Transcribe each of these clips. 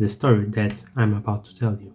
The story that I'm about to tell you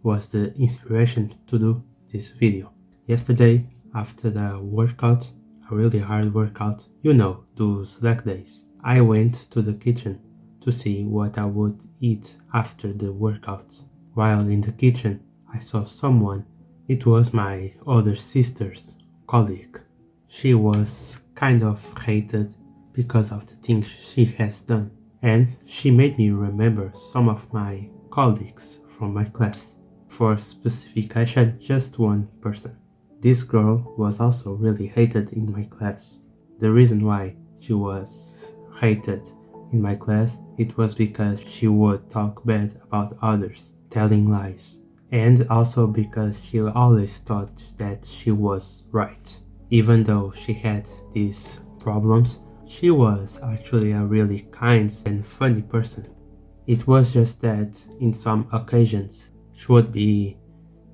was the inspiration to do this video. Yesterday, after the workout, a really hard workout, those leg days, I went to the kitchen to see what I would eat after the workout. While in the kitchen, I saw someone. It was my older sister's colleague. She was kind of hated because of the things she has done, and she made me remember some of my colleagues from my class. For specification, just one person. This girl was also really hated in my class. The reason why she was hated in my class, it was because she would talk bad about others, telling lies, and also because she always thought that she was right. Even though she had these problems, she was actually a really kind and funny person. It was just that in some occasions she would be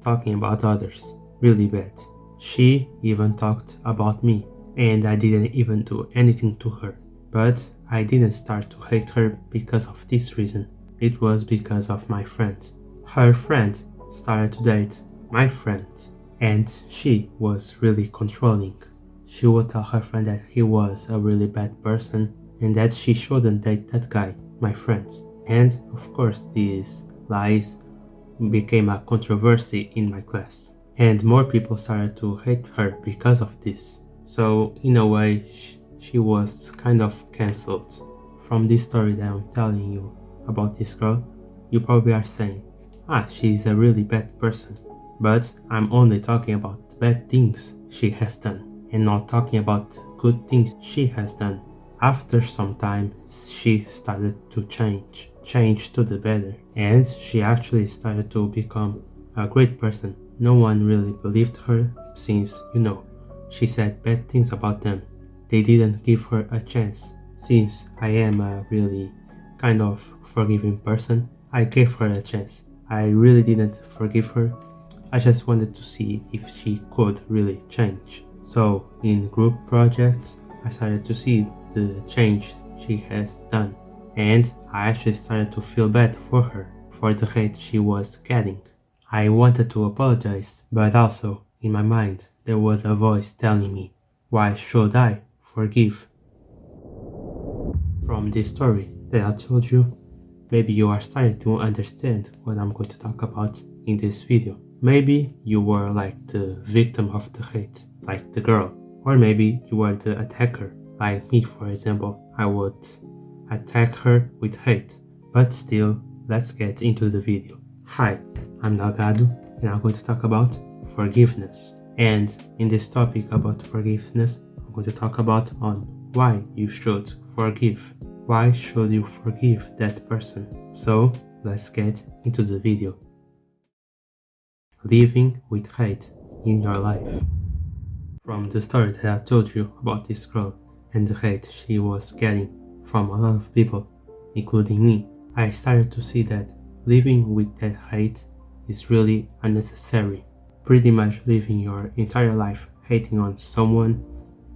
talking about others really bad. She even talked about me, and I didn't even do anything to her. But I didn't start to hate her because of this reason. It was because of my friend. Her friend started to date my friend, and she was really controlling. She would tell her friend that he was a really bad person and that she shouldn't date that guy, my friend. And of course, these lies became a controversy in my class, and more people started to hate her because of this. So, in a way, she was kind of cancelled. From this story that I'm telling you about this girl, you probably are saying, she's a really bad person. But I'm only talking about bad things she has done, and not talking about good things she has done. After some time, she started to change to the better, and she actually started to become a great person. No one really believed her since, she said bad things about them. They didn't give her a chance. Since I am a really kind of forgiving person, I gave her a chance. I really didn't forgive her. I just wanted to see if she could really change. So in group projects, I started to see the change she has done, and I actually started to feel bad for her, for the hate she was getting. I wanted to apologize, but also, in my mind, there was a voice telling me, why should I forgive? From this story that I told you, maybe you are starting to understand what I'm going to talk about in this video. Maybe you were like the victim of the hate, like the girl, or maybe you were the attacker, like me for example. I would attack her with hate. But still, let's get into the video. Hi, I'm Delgado, and I'm going to talk about forgiveness. And in this topic about forgiveness, I'm going to talk about on why you should forgive. Why should you forgive that person? So, let's get into the video. Living with hate in your life. From the story that I told you about this girl and the hate she was getting from a lot of people, including me, I started to see that living with that hate is really unnecessary. Pretty much living your entire life hating on someone,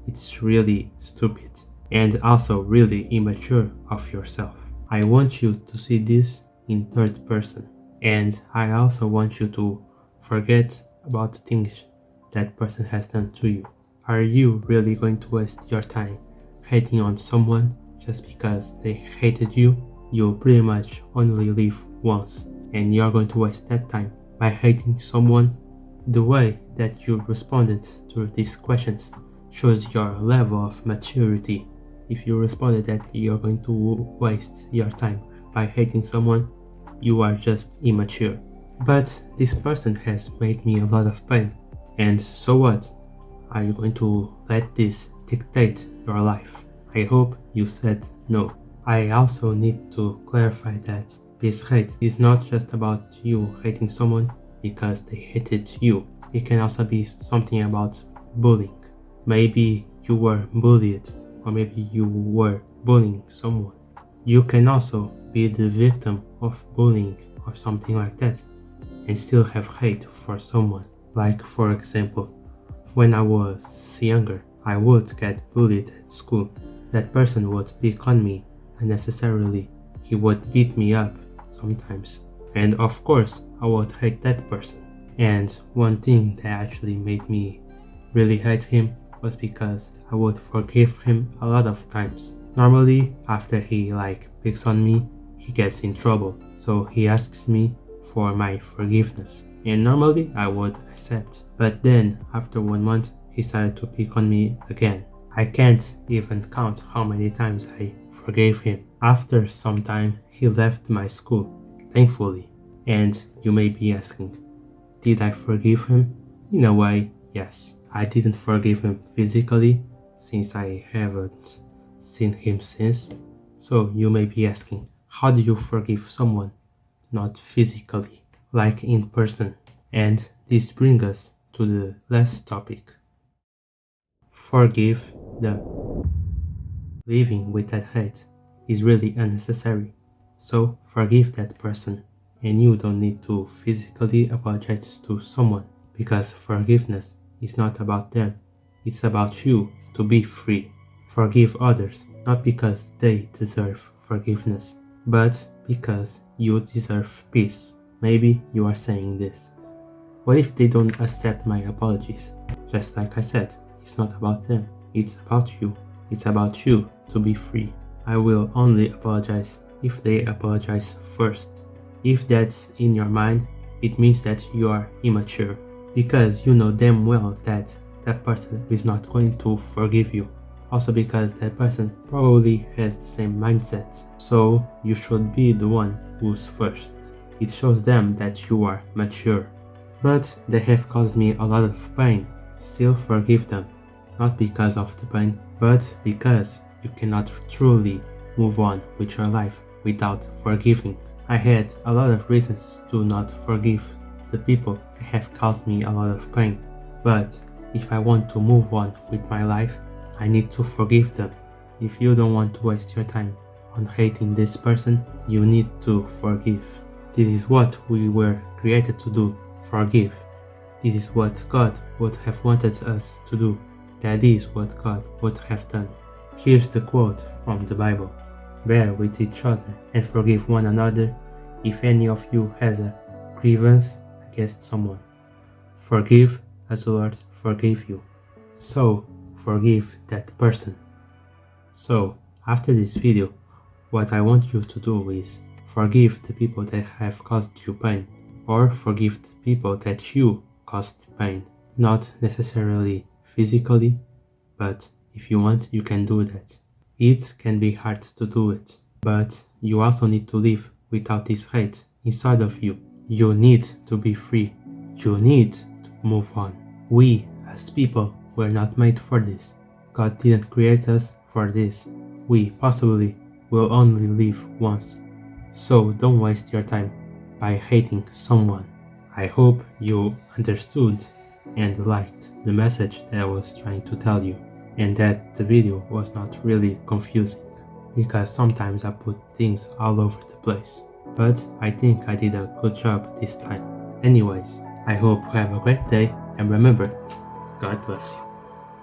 it's really stupid and also really immature of yourself. I want you to see this in third person, and I also want you to forget about things that person has done to you. Are you really going to waste your time hating on someone just because they hated you? You pretty much only live once, and you're going to waste that time by hating someone. The way that you responded to these questions shows your level of maturity. If you responded that you're going to waste your time by hating someone, you are just immature. But this person has made me a lot of pain, and so what? Are you going to let this dictate your life? I hope you said no. I also need to clarify that this hate is not just about you hating someone because they hated you. It can also be something about bullying. Maybe you were bullied, or maybe you were bullying someone. You can also be the victim of bullying or something like that and still have hate for someone. Like for example, when I was younger, I would get bullied at school. That person would pick on me unnecessarily. He would beat me up sometimes. And of course, I would hate that person. And one thing that actually made me really hate him was because I would forgive him a lot of times. Normally, after he picks on me, he gets in trouble, so he asks me for my forgiveness. And normally I would accept. But then, after 1 month, he started to pick on me again. I can't even count how many times I forgave him. After some time, he left my school, thankfully. And you may be asking, did I forgive him? In a way, yes. I didn't forgive him physically, since I haven't seen him since. So you may be asking, how do you forgive someone? Not physically, like in person. And this brings us to the last topic. Forgive them. Living with that hate is really unnecessary. So forgive that person, and you don't need to physically apologize to someone, because forgiveness is not about them, it's about you to be free. Forgive others, not because they deserve forgiveness, but because you deserve peace. Maybe you are saying this. What if they don't accept my apologies? Just like I said, it's not about them, it's about you. It's about you to be free. I will only apologize if they apologize first. If that's in your mind, it means that you are immature, because you know damn well that that person is not going to forgive you. Also because that person probably has the same mindset, so you should be the one who's first. It shows them that you are mature. But they have caused me a lot of pain. Still forgive them, not because of the pain, but because you cannot truly move on with your life without forgiving. I had a lot of reasons to not forgive the people that have caused me a lot of pain, but if I want to move on with my life, I need to forgive them. If you don't want to waste your time on hating this person, you need to forgive. This is what we were created to do, forgive. This is what God would have wanted us to do. That is what God would have done. Here's the quote from the Bible. Bear with each other and forgive one another if any of you has a grievance against someone. Forgive as the Lord forgave you. So, forgive that person. So, after this video, what I want you to do is forgive the people that have caused you pain, or forgive the people that you caused pain. Not necessarily physically, but if you want, you can do that. It can be hard to do it, but you also need to live without this hate inside of you. You need to be free. You need to move on. We, as people, were not made for this. God didn't create us for this. We possibly will only live once. So don't waste your time by hating someone. I hope you understood and liked the message that I was trying to tell you, and that the video was not really confusing, because sometimes I put things all over the place. But I think I did a good job this time. Anyways, I hope you have a great day, and remember, God loves you.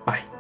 Bye.